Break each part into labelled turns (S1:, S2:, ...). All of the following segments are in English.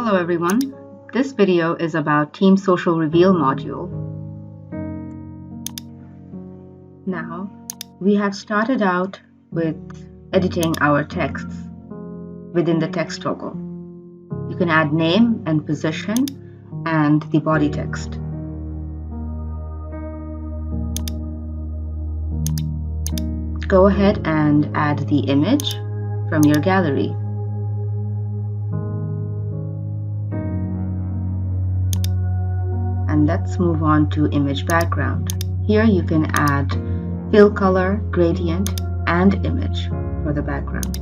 S1: Hello everyone, this video is about Team Social Reveal module. Now, we have started out with editing our texts within the text toggle. You can add name and position and the body text. Go ahead and add the image from your gallery. And let's move on to image background. Here you can add fill color, gradient, and image for the background.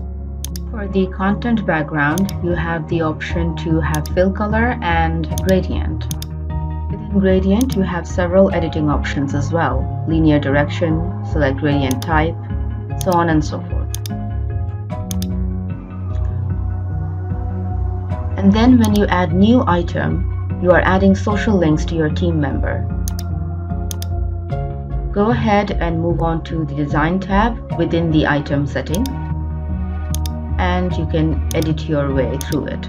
S1: For the content background, you have the option to have fill color and gradient. Within gradient, you have several editing options as well. Linear direction, select gradient type, so on and so forth. And then when you add new item, you are adding social links to your team member. Go ahead and move on to the Design tab within the item setting, and you can edit your way through it.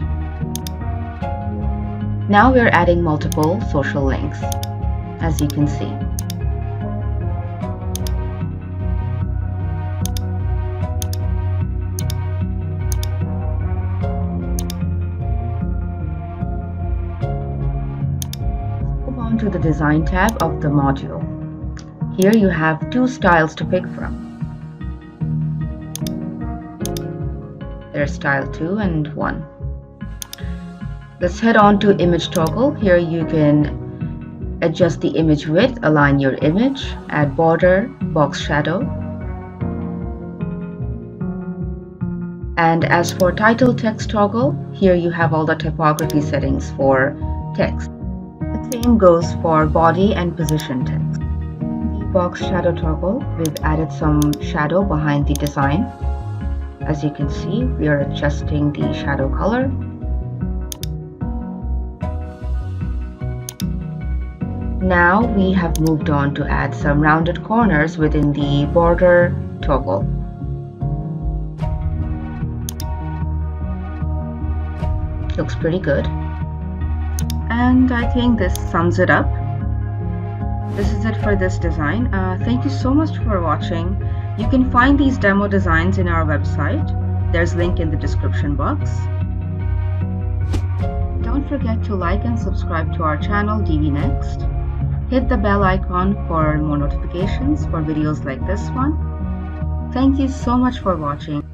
S1: Now we're adding multiple social links, as you can see. To the Design tab of the module. Here you have two styles to pick from. There's style 2 and 1. Let's head on to image toggle. Here you can adjust the image width, align your image, add border, box shadow. And as for title text toggle, here you have all the typography settings for text. The same goes for body and position text. The box shadow toggle, we've added some shadow behind the design. As you can see, we are adjusting the shadow color. Now we have moved on to add some rounded corners within the border toggle. Looks pretty good. And I think this sums it up. This is it for this design. Thank you so much for watching. You can find these demo designs in our website. There's a link in the description box. Don't forget to like and subscribe to our channel, Divi Next. Hit the bell icon for more notifications for videos like this one. Thank you so much for watching.